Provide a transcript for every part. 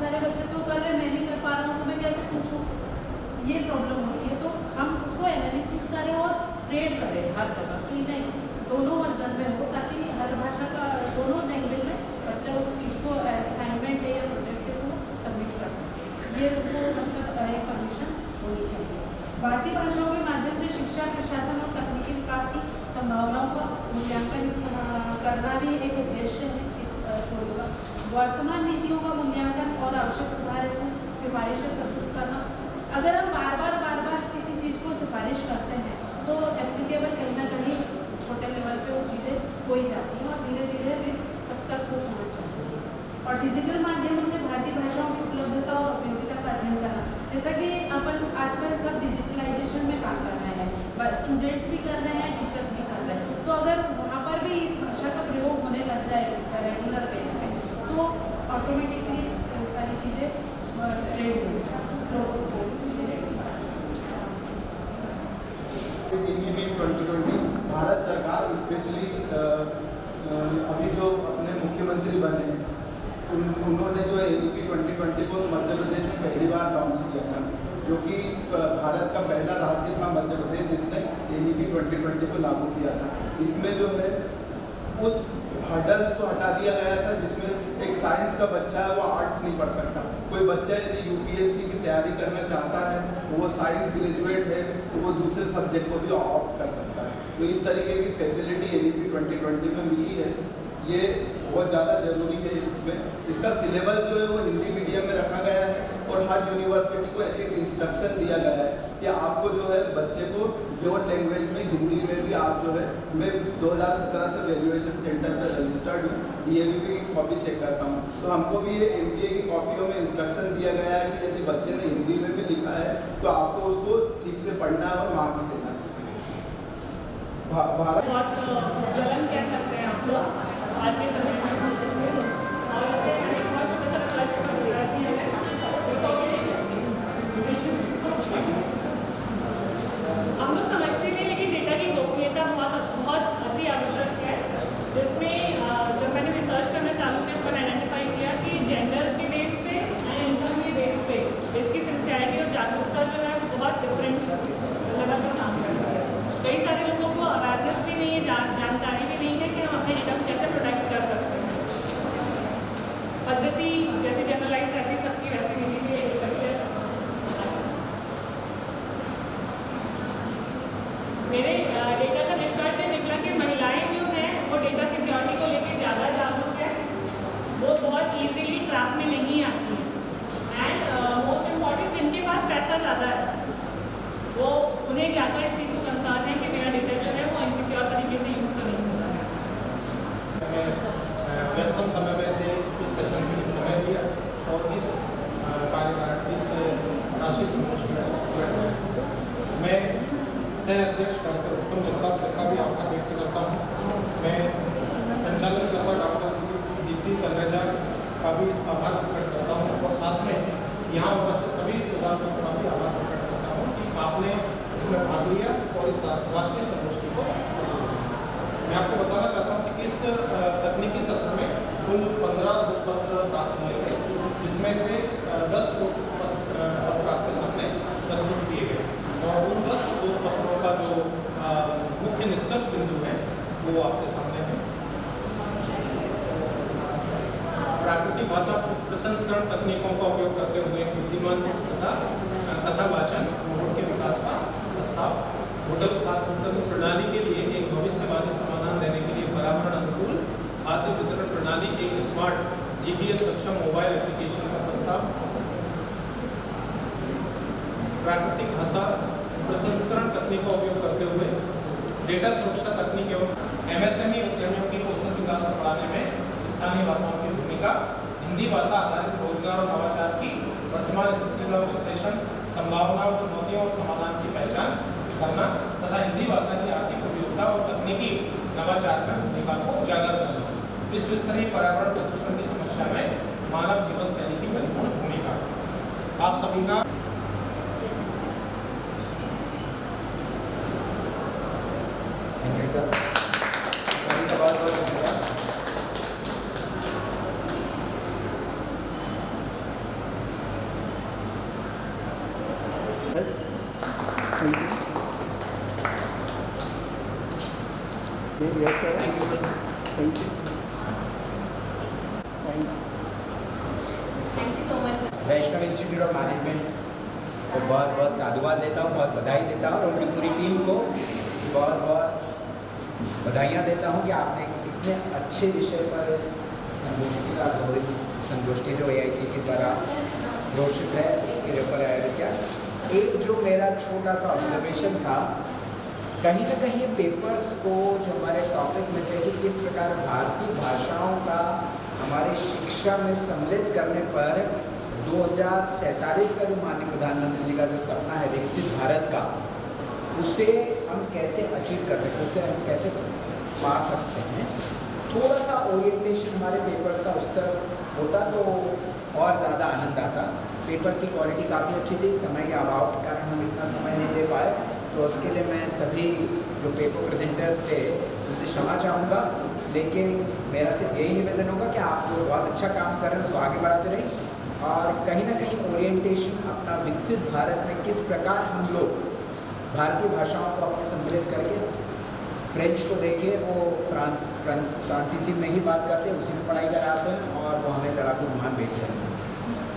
सारे बच्चे तो कर रहे, मैं नहीं कर पा रहा हूँ तो मैं कैसे पूछूँ, ये प्रॉब्लम होती है। तो हम उसको एनालिसिस करें और स्प्रेड करें हर जगह कि नहीं, दोनों वर्जन में हो, ताकि हर भाषा का दोनों लैंग्वेज में बच्चा उस चीज़ को असाइनमेंट है या प्रोजेक्ट है वो सबमिट कर सके। ये उनको मतलब एक परमिशन होनी चाहिए। भारतीय भाषाओं के माध्यम से शिक्षा, प्रशासन और तकनीकी विकास की संभावनाओं का मूल्यांकन करना भी एक उद्देश्य है इस शोध का। वर्तमान नीतियों का मूल्यांकन और आवश्यक सुधार हेतु सिफारिशें प्रस्तुत करना। अगर हम बार बार किसी चीज़ को सिफारिश करते हैं तो एप्लीकेबल कहीं ना कहीं छोटे लेवल पे वो चीज़ें हो ही जाती हैं और धीरे धीरे फिर सब तक वो पहुँच जाती है। और डिजिटल माध्यमों से भारतीय भाषाओं की उपलब्धता और उपयोगिता का अध्ययन करना, जैसा कि अपन आजकल सब डिजिटलाइजेशन में काम कर रहे हैं, स्टूडेंट्स भी कर रहे हैं, टीचर्स भी कर रहे हैं, तो अगर वहाँ पर भी इस भाषा का प्रयोग होने लग जाए रेगुलर बेस पे तो ऑटोमेटिकली सारी चीज़ें स्प्रेड हो जाएगी। 2020 भारत सरकार स्पेशली अभी जो अपने मुख्यमंत्री बने उन्होंने जो NEP 2020 को मध्य प्रदेश में पहली बार लॉन्च किया था, जो कि भारत का पहला राज्य था मध्य प्रदेश जिसने NEP 2020 को लागू किया था। इसमें जो है उस हर्डल्स को हटा दिया गया था जिसमें एक साइंस का बच्चा है वो आर्ट्स नहीं पढ़ सकता। कोई बच्चा यदि UPSC की तैयारी करना चाहता है तो वो साइंस ग्रेजुएट है तो वो दूसरे सब्जेक्ट को भी ऑप्ट कर सकता है। तो इस तरीके की फैसिलिटी NEP 2020 में मिली है, ये बहुत ज़्यादा ज़रूरी है। इसमें इसका सिलेबस जो है वो हिंदी मीडियम में रखा गया है और हर यूनिवर्सिटी को एक इंस्ट्रक्शन दिया गया है कि आपको जो है बच्चे को प्योर लैंग्वेज में हिंदी में भी आप जो है, मैं 2017 से वैल्यूएशन सेंटर पर रजिस्टर्ड हूँ, DAVP की कॉपी चेक करता हूँ, तो हमको भी ये MBA की कॉपियों में इंस्ट्रक्शन दिया गया है कि यदि बच्चे ने हिंदी में भी लिखा है तो आपको उसको ठीक से पढ़ना है और मार्क्स देना है। भारत बहुत जलन कह सकते हैं आप लोग आज के समय में, और इससे बहुत छोटा सा रिसर्च पेपर तैयार किया है। हम लोग समझते नहीं लेकिन डेटा की गोपनीयता बहुत अति आवश्यक है। जिसमें जब मैंने रिसर्च करना चालू किया तो मैंने आइडेंटिफाई किया कि जेंडर के बेस पे एंड इनकम के बेस पे इसकी सिंसियरिटी और जागरूकता जो है वो बहुत डिफरेंट लेवल पर काम करती है। कई सारे लोगों को अवेयरनेस भी नहीं है, जानकारी भी नहीं है कि हम अपने डेटा को कैसे प्रोटेक्ट कर सकते हैं। पद्धति जैसे जनरलाइज रहती है सबकी वैसे नहीं भी एक करके मेरे डेटा का निष्कर्ष ये निकला कि महिलाएं जो हैं वो डेटा सिक्योरिटी को लेकर ज़्यादा जागरूक है, वो बहुत इजीली ट्रैप में नहीं आती है। एंड मोस्ट इम्पॉर्टेंट जिनके पास पैसा ज़्यादा है वो उन्हें ज़्यादा इस चीज़ को कंसर्न है कि मेरा डेटा जो है वो इनसिक्योर तरीके से यूज़ तो नहीं होता है। व्यस्तम समय में से इस सेशन के लिए समय दिया और इस राष्ट्रीय संगोष्ठी में मैं सह अध्यक्ष डॉक्टर उत्तम जगताप सर का भी आभार व्यक्त करता हूँ। मैं संचालन करता डॉक्टर दीप्ति तलरेजा का भी आभार प्रकट करता हूँ और साथ में यहाँ उपस्थित सभी श्रोताओं का भी आभार प्रकट करता हूँ कि आपने इसमें भाग लिया और इस राष्ट्रीय संगोष्ठी को सफल बनाया। मैं आपको बताना चाहता हूँ कि इस तकनीकी सत्र में कुल 15 शोधपत्र प्राप्त हुए थे, जिसमें से 10 शोधपत्र आपके सामने प्रस्तुत किए गए और उन 10 शोधपत्रों का जो मुख्य निष्कर्ष बिंदु है वो आपके सामने है। प्राकृतिक भाषा प्रसंस्करण तकनीकों का उपयोग करते हुए बुद्धिमान कथावाचन मोड के विकास का प्रस्ताव, होटल प्रणाली के लिए एक भविष्यवादी समाधान देने के लिए पर्यावरण अनुकूल खाद्य वितरण प्रणाली, एक स्मार्ट GPS सक्षम मोबाइल एप्लीकेशन का प्रस्ताव, प्राकृतिक भाषा प्रसंस्करण तकनीक का उपयोग करते हुए डेटा सुरक्षा तकनीक एवं MSME उद्यमियों के कौशल विकास को बढ़ाने में स्थानीय भाषाओं की भूमिका, हिंदी भाषा आधारित रोजगार और नवाचार की वर्तमान स्थिति का विश्लेषण, संभावनाओं, चुनौतियों और समाधान की पहचान करना तथा हिंदी भाषा की आर्थिक उपयोगिता और तकनीकी नवाचार में भूमिका को उजागर करना, विश्व स्तरीय पर्यावरण प्रदूषण की समस्या में मानव जीवन शैली की महत्वपूर्ण भूमिका। आप सभी का Yes, sir. Thank you. Thank you. Thank you so much sir. Vaishnav institute of management को बहुत बहुत साधुवाद देता हूँ, बहुत बधाई देता हूँ और उनकी पूरी टीम को बहुत बहुत बधाइयाँ देता हूँ कि आपने इतने अच्छे विषय पर इस संगोष्ठी जो AICTE द्वारा घोषित है उसके ऊपर आयोजित किया। एक जो मेरा छोटा सा ऑब्जर्वेशन था, कहीं ना कहीं पेपर्स को जो हमारे टॉपिक में थे कि किस प्रकार भारतीय भाषाओं का हमारे शिक्षा में सम्मिलित करने पर 2047 का जो माननीय प्रधानमंत्री जी का जो सपना है विकसित भारत का, उसे हम कैसे अचीव कर सकते हैं, उसे हम कैसे पा सकते हैं। थोड़ा सा ओरिएंटेशन हमारे पेपर्स का उस तरफ होता तो और ज़्यादा आनंद आता। पेपर्स की क्वालिटी काफ़ी अच्छी थी, समय के अभाव के कारण हम इतना समय नहीं दे पाए, तो उसके लिए मैं सभी जो पेपर प्रेजेंटर्स थे उनसे क्षमा चाहूँगा। लेकिन मेरा सिर्फ यही निवेदन होगा कि आप जो बहुत अच्छा काम कर रहे हैं उसको आगे बढ़ाते रहें और कहीं ना कहीं ओरिएंटेशन अपना विकसित भारत में किस प्रकार हम लोग भारतीय भाषाओं को अपने सम्मिलित करके, फ्रेंच को देखें वो फ्रांसीसी में ही बात करते हैं, उसी में पढ़ाई कराते हैं और वो हमें लड़ाकू विमान बेच रहे हैं,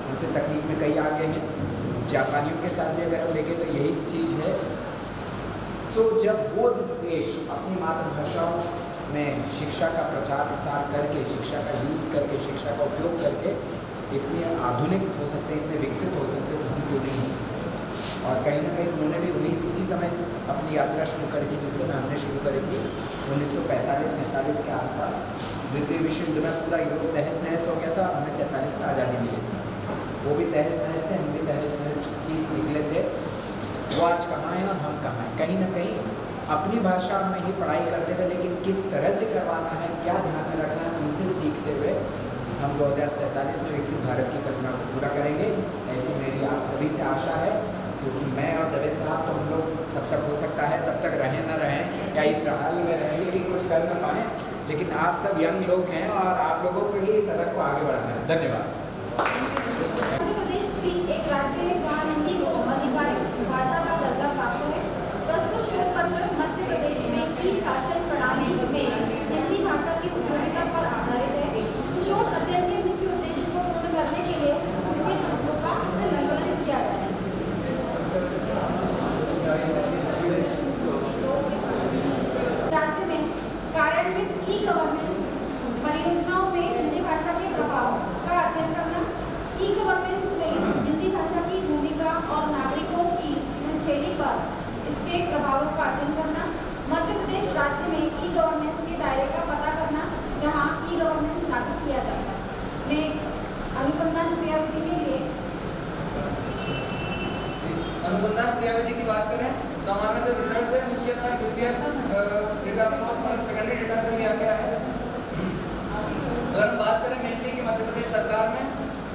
उनसे तकनीक में कई आगे हैं। जापानियों के साथ भी अगर हम देखें तो यही चीज़ है। तो जब वो देश अपनी मातृभाषाओं में शिक्षा का प्रचार प्रसार करके, शिक्षा का यूज़ करके, शिक्षा का उपयोग करके इतने आधुनिक हो सकते हैं, इतने विकसित हो सकते हैं, तो हम क्यों नहीं। और कहीं ना कहीं उन्होंने भी उसी समय अपनी यात्रा शुरू करी थी जिस समय हमने शुरू करी थी 1945-47 के आसपास। द्वितीय विश्व युद्ध में पूरा यूरोप तहस नहस हो गया था और हमें 47 में आज़ादी मिली थी। वो भी तहस नहस थे, हम भी तहस नहस ही निकले थे। वो आज कहाँ हैं और हम कहाँ हैं। कहीं ना कहीं अपनी भाषा में ही पढ़ाई करते हुए, लेकिन किस तरह से करवाना है, क्या ध्यान में रखना है, उनसे सीखते हुए हम 2047 में विकसित भारत की कल्पना को पूरा करेंगे, ऐसी मेरी आप सभी से आशा है। क्योंकि मैं और दवे साहब तो हम लोग तब तक हो सकता है तब तक रहें न रहें या इस हाल में रहेंगे कि कुछ कर न पाएँ, लेकिन आप सब यंग लोग हैं और आप लोगों को ही इस सड़क को आगे बढ़ाना है। धन्यवाद। मध्य प्रदेश भी एक राज्य है जहाँ हिंदी को आधिकारिक भाषा का दर्जा प्राप्त है। प्रस्तुत शोध पत्र मध्य प्रदेश में ई शासन प्रणाली में हिंदी भाषा की उपयोगिता पर आधारित है। शोध अध्ययन के मुख्य उद्देश्य को पूर्ण करने के लिए वित्तीय संस्थाओं का संकलन किया गया है। राज्य में कार्यान्वित ई गवर्नेंस परियोजनाओं में हिंदी भाषा के प्रभाव का अध्ययन करना, ई गवर्नेंस में हिंदी भाषा की भूमिका और नागरिकों की जीवनशैली पर इसके प्रभावों का अध्ययन करना, मध्य प्रदेश राज्य में ई गवर्नेंस के दायरे का पता करना जहां ई गवर्नेंस लागू किया जाता है। मैं अनुसंधान क्रियाविधि के लिए अनुसंधान क्रियाविधि की बात करें तो हमारा जो रिसर्च है मुख्यतः द्वितीयक डेटा स्रोत और सेकेंडरी डेटा से लिया गया है। अगर हम बात करें मेनली कि मध्य प्रदेश सरकार में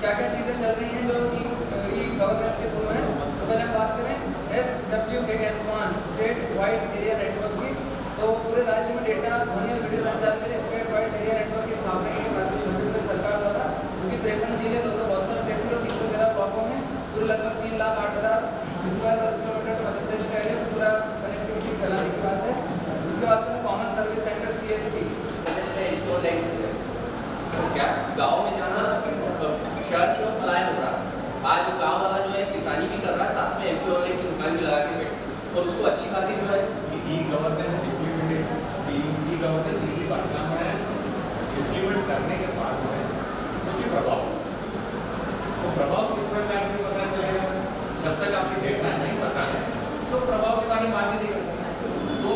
क्या क्या चीज़ें चल रही हैं जो ई गवर्नेंस के थ्रू हैं, तो पहले हम बात करें SWK state wide area network की। तो पूरे राज्य में डेटा ध्वनि और वीडियो संचार के लिए स्टेट वाइड एरिया नेटवर्क की स्थापना की मध्य प्रदेश सरकार द्वारा, क्योंकि 53 जिले 272 तहसील और 313 ब्लॉकों में पूरे लगभग 3,08,000 स्क्वायर किलोमीटर मध्य प्रदेश का एरिया से पूरा कनेक्टिविटी फैलाने की बात है। इसके बाद करें कॉमन सर्विस सेंटर CSC। क्या गांव में जाना शहर की ओर पलायन हो रहा है। आज गांव वाला जो है किसानी भी कर रहा है, साथ में MP ऑनलाइन की दुकान भी लगा के बैठे और उसको अच्छी खासी जो है ई गवर्नेंस हिंदी भाषा में इम्प्लीमेंट करने के बाद में उसके प्रभाव, तो प्रभाव किस प्रकार से पता चलेगा। जब तक आपको डेटा नहीं पता है तो प्रभाव के बारे में बात नहीं कर सकते। तो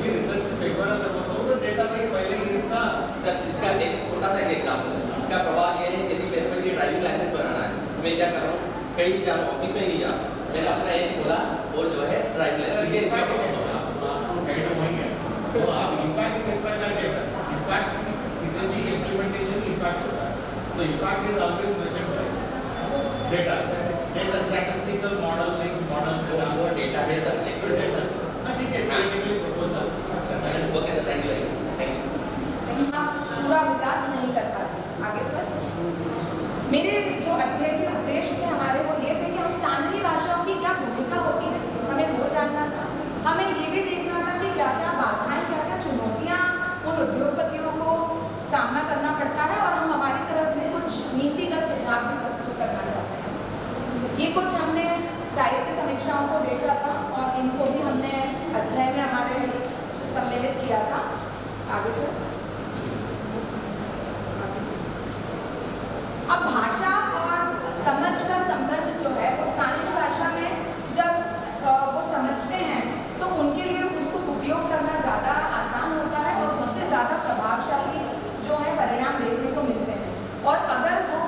ये रिसर्च पेपर अगर बताओ तो डेटा में पहले ही इतना सर, इसका एक छोटा सा एग्जाम्पल है। इसका प्रभाव ये है, यदि मेरे को ये ड्राइविंग लाइसेंस बनाना है, मैं क्या कर रहा हूँ, कहीं नहीं जा रहा हूँ, ऑफिस में नहीं जा रहा, मैंने अपना एक खोला और जो है ड्राइविंग लाइसेंस ये इसका तो आप इम्पैक्ट किस प्रकार के इम्पैक्ट किसी भी इम्प्लीमेंटेशन इम्पैक्ट होता है, तो impact is always measured by data statistical model वो डेटा है सर, लेकिन डेटा ठीक है थियोरेटिकली प्रपोजल वो कैसे थैंक यू लेकिन आप पूरा विकास नहीं कर पाते। आगे सर, मेरे जो अध्ययन के उद्देश्य थे हमारे वो ये थे कि हम स्थानीय भाषाओं की क्या भूमिका होती है हमें वो जानना था। हमें ये भी देखना था कि क्या क्या बाधाएं, क्या क्या चुनौतियाँ किया था। आगे सर। अब भाषा और समझ का संबंध जो है वो स्थानीय भाषा में जब वो समझते हैं तो उनके लिए उसको उपयोग करना ज़्यादा आसान होता है और उससे ज़्यादा प्रभावशाली जो है परिणाम देखने को मिलते हैं। और अगर वो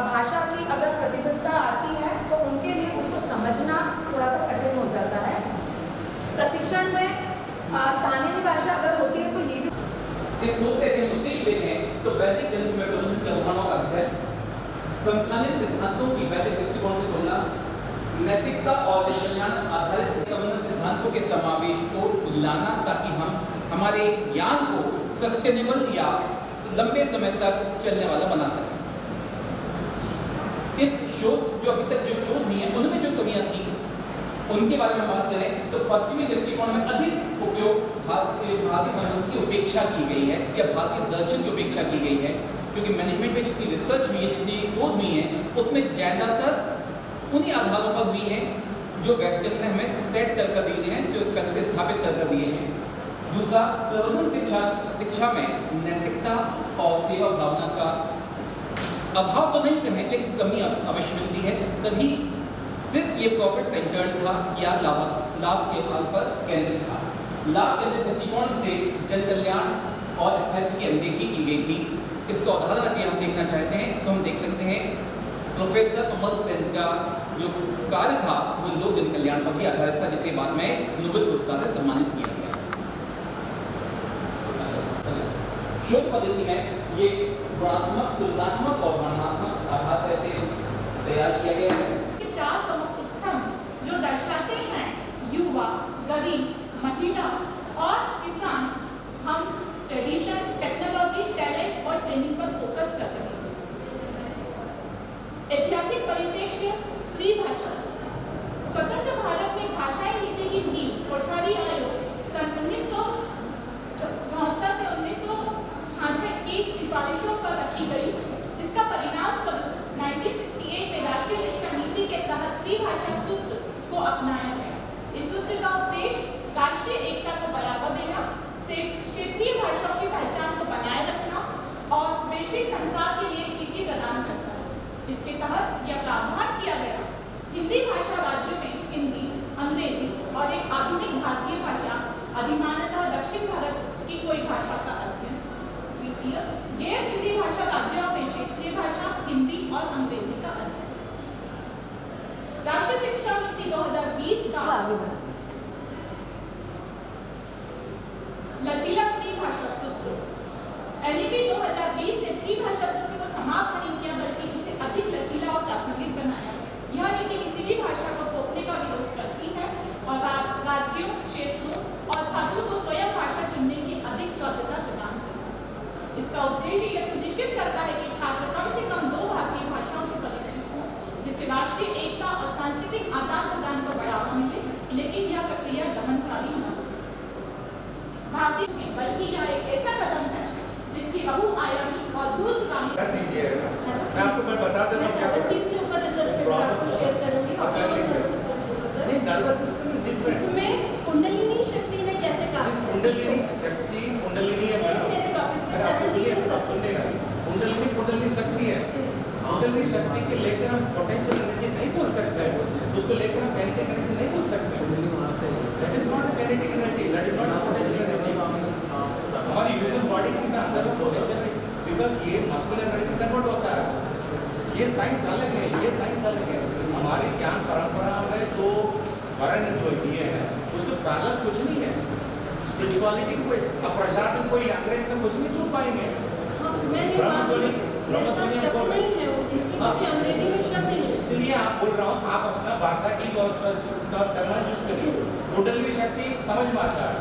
भाषा की अगर प्रतिबद्धता आती है तो उनके लिए उसको समझना थोड़ा सा कठिन हो जाता है। प्रशिक्षण में स्थानीय भाषा अगर होती है तो ये भी इस बुक के उद्देश्य हैं तो वैदिक ग्रंथ में प्रबंधन के अवधारणाओं का अध्ययन, समकालीन सिद्धांतों की वैदिक दृष्टिकोण से तुलना, नैतिकता और कल्याण आधारित प्रबंधन सिद्धांतों के समावेश को लाना ताकि हम हमारे ज्ञान को सस्टेनेबल या लंबे समय तक चलने वाला बना सकें। इस शोध जो अभी तक जो शोध हुई है उनमें जो कमियां थी उनके बारे में बात करें तो पश्चिमी दृष्टिकोण में अधिक उपयोग भारतीय संबंध की उपेक्षा की गई है या भारतीय दर्शन की उपेक्षा की गई है, क्योंकि मैनेजमेंट में जितनी रिसर्च हुई है, जितनी शोध हुई है, उसमें ज़्यादातर उन्हीं आधारों पर हुई है जो वेस्टर्न ने हमें सेट कर दिए हैं, जो पहले से स्थापित कर दिए हैं। दूसरा, प्रबंधन शिक्षा में नैतिकता और सेवा भावना का अभाव तो नहीं कहें लेकिन कमी अवश्य मिलती है। तभी सिर्फ ये प्रॉफिट सेंटर्ड था या लाभ के तौर पर केंद्रित था। लाभ केंद्रित दृष्टिकोण से जन कल्याण और स्थायित्व की अनदेखी की गई थी। इसका उदाहरण यदि हम देखना चाहते हैं तो हम देख सकते हैं प्रोफेसर अमर सेन का जो कार्य था वो लोक जन कल्याण पर भी आधारित था, जिसे बाद में नोबेल पुरस्कार से सम्मानित किया गया। शोध पद्धति में ये गुणात्मक, तुलनात्मक और वर्णनात्मक आधार पर से तैयार किया गया है। 4 प्रमुख स्तंभ जो दर्शाते हैं युवा, गरीब, महिला और किसान, हम ट्रेडिशन, टेक्नोलॉजी, टैलेंट और ट्रेनिंग पर फोकस कर रहे हैं। ऐतिहासिक परिप्रेक्ष्य, त्रिभाषा सूत्र। स्वतंत्र भारत में भाषाई नीति की नींव कोठारी आयोग सन 1974 से 1966 की सिफारिशों पर रखी गई, जिसका परिणाम स्वरूप 1968 में राष्ट्रीय शिक्षा नीति के तहत त्रिभाषा सूत्र को अपनाया गया। इस सूत्र का उद्देश्य राष्ट्रीय एकता को बढ़ावा देना, क्षेत्रीय भाषाओं की पहचान को बनाए रखना और वैश्विक संसार के लिए खिड़की प्रदान करता है। इसके तहत यह प्रावधान किया गया हिंदी भाषा राज्यों में हिंदी, अंग्रेजी और एक आधुनिक भारतीय भाषा अधिमानतः दक्षिण भारत की कोई भाषा का अध्ययन। द्वितीय, गैर हिंदी भाषा राज्यों में क्षेत्रीय भाषा हिंदी और अंग्रेजी का अध्ययन। राष्ट्रीय शिक्षा नीति 2020 का लचीला त्रिभाषा सूत्र। एनईपी 2020 ने त्रिभाषा सूत्र को समाप्त नहीं किया बल्कि इसे अधिक लचीला और प्रासंगिक बनाया। यह नीति किसी भी भाषा को थोपने का विरोध करती है और राज्यों, क्षेत्रों और छात्रों को स्वयं भाषा चुनने की अधिक स्वायत्तता प्रदान करती है। इसका उद्देश्य यह सुनिश्चित करता है कि छात्र कम से कम 2 भारतीय भाषाओं से परिचित हों, जिससे राष्ट्रीय एकता और सांस्कृतिक आदान प्रदान को बढ़ावा मिले, लेकिन यह प्रक्रिया दमनकारी न हो। भारतीय बल्कि यह एक ऐसा कदम है जिसकी बहुआयामी और दूरगामी कर दीजिए। मैं आपको बता देता हूं क्या 17 से ऊपर रिसर्च पेपर आपको शेयर करूंगी। नहीं, नर्वस सिस्टम इज डिफरेंट। इसमें कुंडलिनी शक्ति ने कैसे काम किया? कुंडलिनी शक्ति, कुंडलिनी है मैडम। मेरे टॉपिक में कुंडलिनी शक्ति है। कुंडलिनी शक्ति के लेकर हम पोटेंशियल एनर्जी नहीं बोल सकते हैं, उसको लेकर हम काइनेटिक एनर्जी नहीं बोल सकते। That is not kinetic energy, that is not potential energy. हमारी ह्यूमन बॉडी के अंदर पोटेंशियल एनर्जी, बिकॉज ये मस्कुलर एनर्जी कन्वर्ट होता है। ये साइंस अलग है, ये साइंस अलग है। हमारी ज्ञान परंपरा में जो वर्ण जो दिए हैं उसको पैरेलल कुछ नहीं है। स्पिरिचुअलिटी कोई अब प्रसाद कोई अंग्रेज में कुछ नहीं ढूंढ पाएंगे। इसलिए आप बोल रहा हूँ, आप अपना भाषा की टर्म यूज करिए। कुंडलिनी शक्ति समझ में आता है,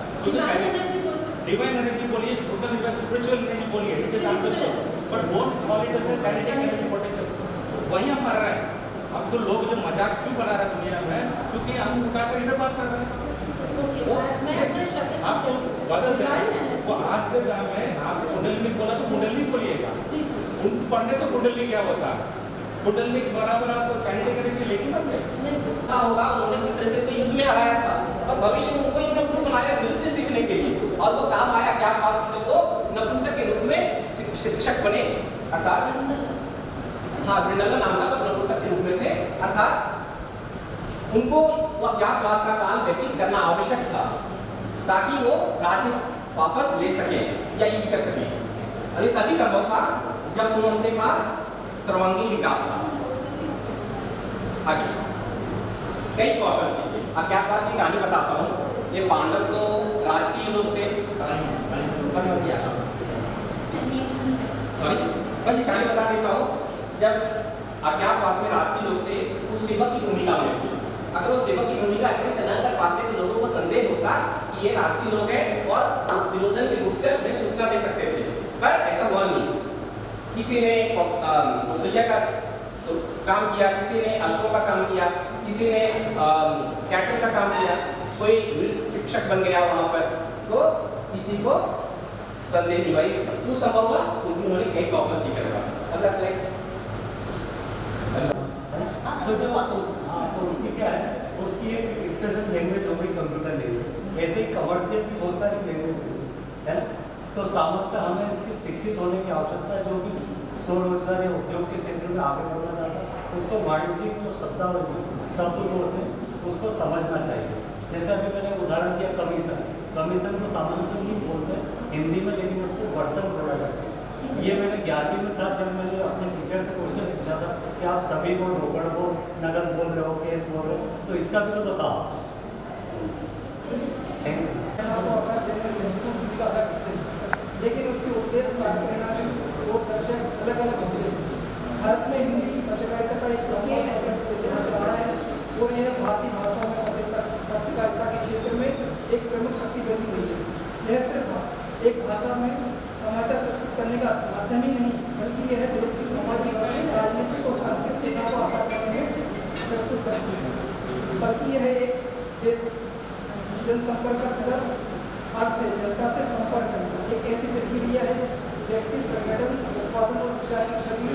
डिवाइन एनर्जी बोलिए, स्पिरिचुअल एनर्जी बोलिए, इसके साथ but don't call it as kinetic energy potential. वही हम मर रहे हैं। अब तो लोग जो मजाक क्यों बना रहे हैं दुनिया में, क्योंकि हम उठाकर इधर बात कर रहे हैं। आपको बदल दें। तो आज के काम में आप कुंडलिनी बोला तो कुंडलिनी बोलिएगा। उनको पढ़ने तो कुंडलिनी क्या होता है, कुंडलिनी बराबर आप काइनेटिक एनर्जी लेके मत जाए। होगा उन्होंने चित्र से तो युद्ध में हराया था और भविष्य में उनको युद्ध बनाया युद्ध सीखने के लिए, और वो काम आया क्या पास होते वो नपुंसक के रूप में शिक्षक बने, अर्थात हाँ वृंदावन नाम का तो नपुंसक के रूप में थे, अर्थात उनको अज्ञातवास का काल व्यतीत करना आवश्यक था ताकि वो राज्य वापस ले सके या ईद कर सके। और ये तभी संभव था जब उनके पास सर्वांगीण विकास था। आगे कई कौशल सीखे। अज्ञातवास की कहानी बताता हूँ। ये पांडव तो राजसी लोग थे, समझ गया सॉरी बस ये कहानी बता देता हूँ। जब अज्ञातवास में राजसी लोग थे उस सेवक की भूमिका में थे। अगर वो सेवक की भूमिका अच्छे से न कर पाते तो लोगों को संदेह होता कि ये राजसी लोग हैं और दुर्योधन के गुप्तचर उन्हें सूचना दे सकते थे, पर ऐसा हुआ नहीं। किसी ने कौशल्या का तो काम किया, किसी ने अश्वों का काम किया, किसी ने कैटल का काम किया, कोई शिक्षक बन गया वहाँ पर, तो किसी को संदेह नहीं भाई क्यों संभव हुआ, क्योंकि उन्होंने कई कौशल सीखे हुआ। अगला स्लाइड। तो जो उसकी क्या है, उसकी एक स्पेशल लैंग्वेज हो गई कंप्यूटर लैंग्वेज। ऐसे ही कमर्शियल की बहुत सारी लैंग्वेज है ना। तो सामर्थ्य हमें इसकी शिक्षित होने की आवश्यकता है। जो भी स्वरोजगार या उद्योग के क्षेत्र में आगे बढ़ना चाहता है उसको वाणिज्यिक जो शब्दकोश है उसको समझना चाहिए। जैसे अभी मैंने उदाहरण दिया कमीशन, कमीशन को सामान्यतः नहीं बोलते हिंदी में, लेकिन उसको बर्तन बोला जाता है। ये मैंने 11वीं में था जब मैंने अपने टीचर से क्वेश्चन पूछा था कि आप सभी को रोकड़ को नगद बोल रहे हो, केस बोल रहे हो, तो इसका भी तो बताओ। लेकिन उसके उद्देश्य वो दर्शक अलग अलग होते हैं। भारत में हिंदी पत्रकारिता का एक लंबा इतिहास रहा है और यह भारतीय भाषा में पत्रकारिता के क्षेत्र में एक प्रमुख शक्ति बनी हुई है। यह सिर्फ एक भाषा में समाचार प्रस्तुत करने का माध्यम ही नहीं, बल्कि यह देश की सामाजिक, राजनीतिक और सांस्कृतिक चेतना को आकार देने में प्रस्तुत करती है। बल्कि यह एक देश जनसंपर्क का सरल अर्थ है, जनता से संपर्क करना। एक ऐसी प्रक्रिया है जिस व्यक्ति, संगठन, उत्पादन और विचार की छवि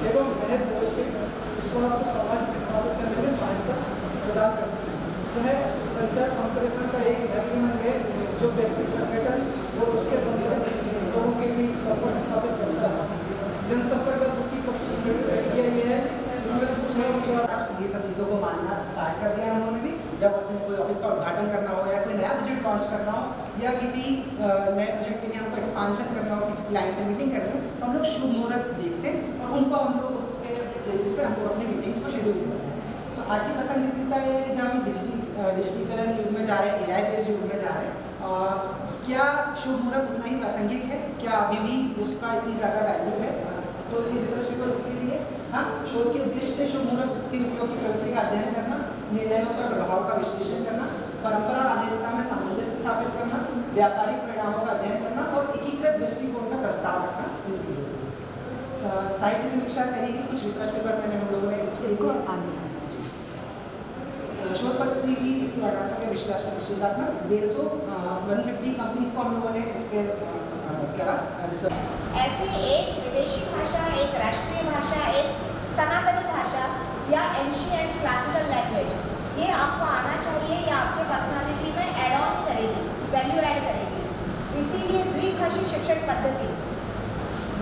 एवं वृहद विश्वास को समाज में स्थापित करने में सहायता प्रदान करती है। यह संचार संप्रेषण का एक महत्वपूर्ण है जो व्यक्ति, संगठन और उसके संबंधित लोगों के बीच संपर्क स्थापित करता है। जनसंपर्क का द्वितीय पक्ष प्रक्रिया यह है इसमें सूचना ये सब चीज़ों को मानना स्टार्ट कर दिया है उन्होंने भी। जब अपने कोई ऑफिस का उद्घाटन करना हो या कोई नया प्रोजेक्ट लॉन्च करना हो या किसी नए प्रोजेक्ट के लिए हमको एक्सपांशन करना हो, किसी क्लाइंट से मीटिंग करनी हो, तो हम लोग शुभ मुहूर्त देखते हैं और उनको हम लोग उसके बेसिस पे हम लोग अपनी मीटिंग्स को शेड्यूल करते हैं। तो आज की पसंदीदा ये है कि जब हम डिजिटलीकरण युग में जा रहे हैं, AI बेस्ड युग में जा रहे हैं, क्या शुभ मुहूर्त उतना ही प्रासंगिक है? क्या अभी भी उसका इतनी ज़्यादा वैल्यू है? तो ये रिसर्च पेपर उसके लिए हाँ शोध के उद्देश्य से शुभ मुहूर्त के उपयोग की प्रवृत्ति का अध्ययन करना, निर्णयों का प्रभाव का विश्लेषण करना, परंपरा राजनीतिता में सामंजस्य स्थापित करना, व्यापारिक परिणामों का अध्ययन करना और एकीकृत दृष्टिकोण का प्रस्ताव रखना, इन चीज़ों को साहित्य समीक्षा करेगी। कुछ रिसर्च पेपर मैंने हम लोगों ने इसको शोध पद्धति की इसकी वर्णनात्मक के विश्लेषणात्मक 150 कंपनीज को हम लोगों ने इस पर करा रिसर्च। ऐसी एक विदेशी भाषा, एक राष्ट्रीय भाषा, एक सनातनी भाषा या एंशिएंट क्लासिकल लैंग्वेज, ये आपको आना चाहिए, या आपके पर्सनालिटी में एड ऑन करेगी, वैल्यू ऐड करेगी। इसीलिए द्विभाषी शिक्षण पद्धति,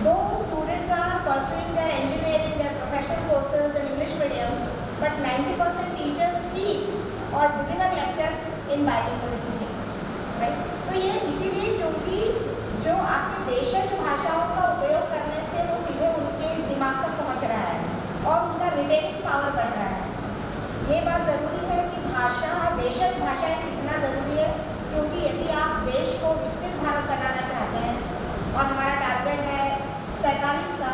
दो students are pursuing their engineering, their professional courses in English medium, but 90% teachers speak or deliver lecture in bilingual teaching, right? तो ये इसीलिए क्योंकि जो आपके देशज भाषाओं का उपयोग करने से वो सीधे उनके दिमाग तक पहुंच रहा है और उनका रिटेनिंग पावर बढ़ रहा है। ये बात ज़रूरी है कि भाषा, देशज भाषाएं सीखना ज़रूरी है, क्योंकि यदि आप देश को विकसित भारत बनाना चाहते हैं और हमारा टारगेट है 47 का,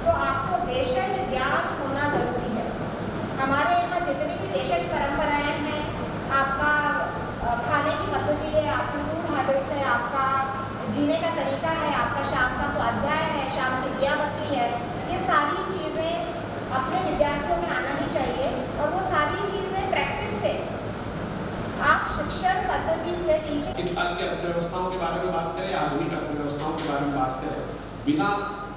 तो आपको देशज ज्ञान होना ज़रूरी है। हमारे यहाँ जितनी भी देशज परंपराएं हैं, आपका खाने की पद्धति है, आपकी फूड हैबिट्स है, आपका जीने का तरीका है, आपका शाम का स्वाध्याय है, शाम की दिया बत्ती है, ये सारी चीज़ें अपने विद्यार्थियों में आना ही चाहिए। और वो सारी चीज़ें प्रैक्टिस से, आप शिक्षण पद्धति से टीचिंग काल की अर्थव्यवस्थाओं के बारे में बात करें, आधुनिक अर्थव्यवस्थाओं के बारे में बात करें, बिना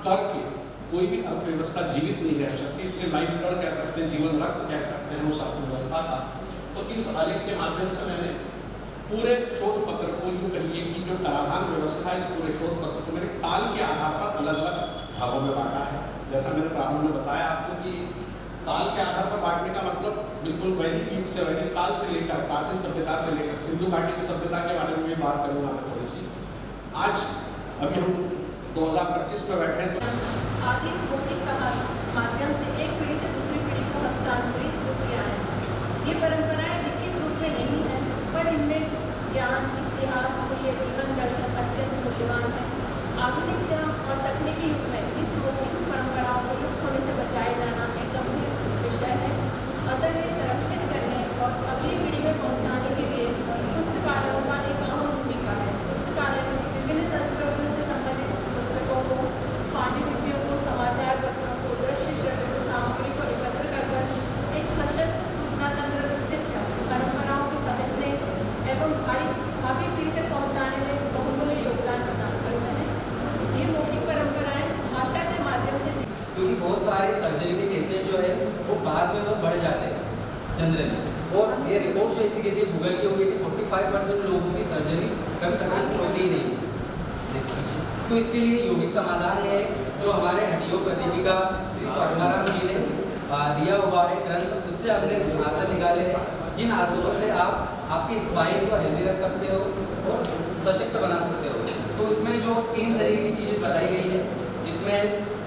कर के कोई भी अर्थव्यवस्था जीवित नहीं रह सकती। इसलिए लाइफ ब्लड कह सकते हैं, जीवन रक्त कह सकते हैं उस अर्थव्यवस्था का। तो इस आलेख के माध्यम से मैंने पूरे शोध पत्र को यूँ कहिए कि जो कराधान इस पूरे शोध पत्र को मैंने काल के आधार पर अलग अलग भागों में बांटा है। जैसा मैंने प्रारंभ में बताया आपको कि काल के आधार पर बांटने का मतलब बिल्कुल वैदिक युग से वैदिक काल से लेकर प्राचीन सभ्यता से लेकर सिंधु घाटी की सभ्यता के बारे में भी बात करूँगा मैं थोड़ी सी। आज अभी हम 2025 में बैठे हैं तो आर्थिक भौतिक का माध्यम से एक पीढ़ी से दूसरी पीढ़ी को हस्तांतरित किया है। ये परंपराएं लिखित रूप में नहीं है, पर इनमें ज्ञान, इतिहास, मूल्य, जीवन दर्शन अत्यंत मूल्यवान है। आधुनिक और तकनीकी युग में इस मौखिक परंपराओं को लुप्त होने से बचाए जाना एक गंभीर विषय है। अतः ये संरक्षित करने और अगली पीढ़ी में पहुंचाने के लिए पुस्तकालयों का एक अहम भूमिका है। पुस्तकालय में विभिन्न संस्कृतियों से संबंधित पुस्तकों को, पांडुलिपियों को, समाचार पत्रों को, दृश्य श्रव्य सामग्री को एकत्र कर एक सशक्त सूचना तंत्र विकसित कर परंपराओं को समझने एवं भावी पीढ़ी तक पहुंचाने में बहुमूल्य योगदान प्रदान करते हैं। ये मौखिक परंपराएं भाषा के माध्यम से क्योंकि बहुत सारे सर्जरी के केसेस जो है वो बाद में और बढ़ जाते हैं जनरली, और ये रिपोर्ट जो ऐसी कहती है गूगल की हो गई थी 45% लोगों की सर्जरी कभी सक्सेसफुल होती ही नहीं। तो इसके लिए यौगिक समाधान है जो हमारे हड्डियों प्रतिपिका श्री स्वात्माराम जी ने दिया हुआ है ग्रंथ, उससे हमने कुछ आसन निकाले हैं जिन आसनों से आप आपकी स्पाइन को हेल्दी रख सकते हो और सशक्त बना सकते हो। तो उसमें जो 3 तरह की चीज़ें बताई गई है, जिसमें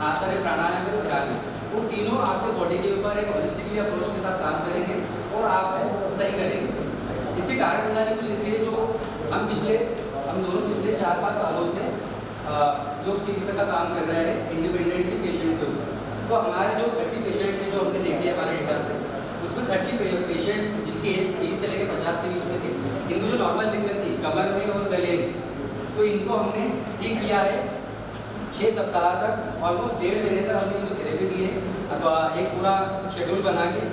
आसन है, प्राणायाम है और ध्यान है, वो तीनों आपके बॉडी के ऊपर एक होलिस्टिकली अप्रोच के साथ काम करेंगे और आप सही करेंगे। इसके कारण उन्होंने कुछ इसलिए जो हम दोनों पिछले 4-5 सालों से योग चिकित्सा का काम कर रहे हैं इंडिपेंडेंटली पेशेंट के ऊपर। तो हमारे जो 30 पेशेंट हैं जो हमने देखे हैं हमारे डेटा से, उसमें 30 पेशेंट जिनकी एज 20 से लेकर 50 के बीच में थी, इनको जो नॉर्मल दिक्कत थी कमर में और गले में, तो इनको हमने ठीक किया है 6 सप्ताह तक। ऑलमोस्ट 1.5 महीने तक हमने इनको थेरेपी दी है। अब एक पूरा शेड्यूल बना के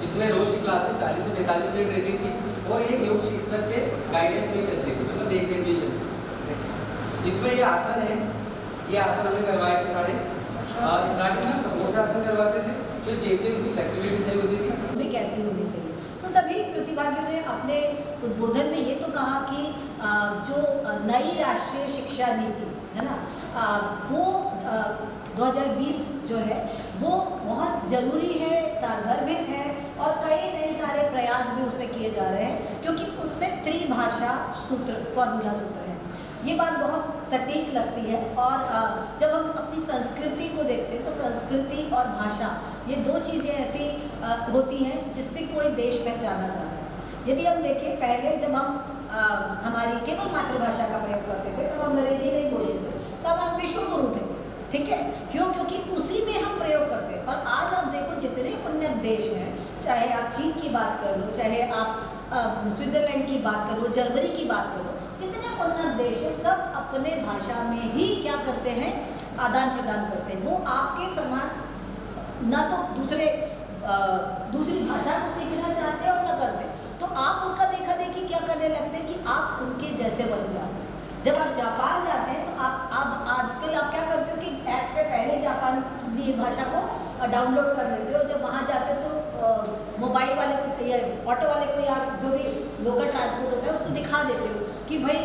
जिसमें रोज की क्लासेस 40 से 45 मिनट रहती थी और एक योग चिकित्सक के गाइडेंस में चलती थी, मतलब देख रेख भी चलती थी। नेक्स्ट, इसमें ये आसन है, ये आसन हमने करवाए थे सारे। स्टार्टिंग में हम सपोर्ट से आसन करवाते थे, फिर जैसे उनकी फ्लेक्सिबिलिटी सही होती थी में कैसी होनी चाहिए। तो सभी प्रतिभागियों ने अपने उद्बोधन में ये तो कहा कि जो नई राष्ट्रीय शिक्षा नीति है ना, वो 2020 जो है वो बहुत ज़रूरी है, सारगर्भित है और कई नए सारे प्रयास भी उसमें किए जा रहे हैं, क्योंकि उसमें त्रिभाषा सूत्र, फॉर्मूला सूत्र है। ये बात बहुत सटीक लगती है। और जब हम अपनी संस्कृति को देखते हैं तो संस्कृति और भाषा ये 2 चीज़ें ऐसी होती हैं जिससे कोई देश पहचाना जाता है। यदि हम देखें, पहले जब हम हमारी केवल मातृभाषा का प्रयोग करते थे तब हम अंग्रेजी नहीं बोलते थे, तब हम विश्व गुरु थे, ठीक है, क्यों? क्योंकि उसी में हम प्रयोग करते हैं। और आज आप देखो जितने उन्नत देश हैं, चाहे आप चीन की बात कर लो, चाहे आप स्विट्ज़रलैंड की बात कर लो, जर्मनी की बात कर लो, जितने उन्नत देश हैं सब अपने भाषा में ही क्या करते हैं, आदान प्रदान करते हैं। वो आपके समान ना तो दूसरी भाषा को सीखना चाहते हैं और न करते हैं, तो आप उनका देखा देखी क्या करने लगते हैं कि आप उनके जैसे बन जाते हैं। जब आप जापान जाते हैं तो आप आजकल आप क्या करते हो कि ऐप पे पहले जापानी भाषा को डाउनलोड कर लेते हो और जब वहाँ जाते हो तो मोबाइल वाले को या ऑटो वाले को या जो भी लोकल ट्रांसपोर्ट होता है उसको दिखा देते हो कि भाई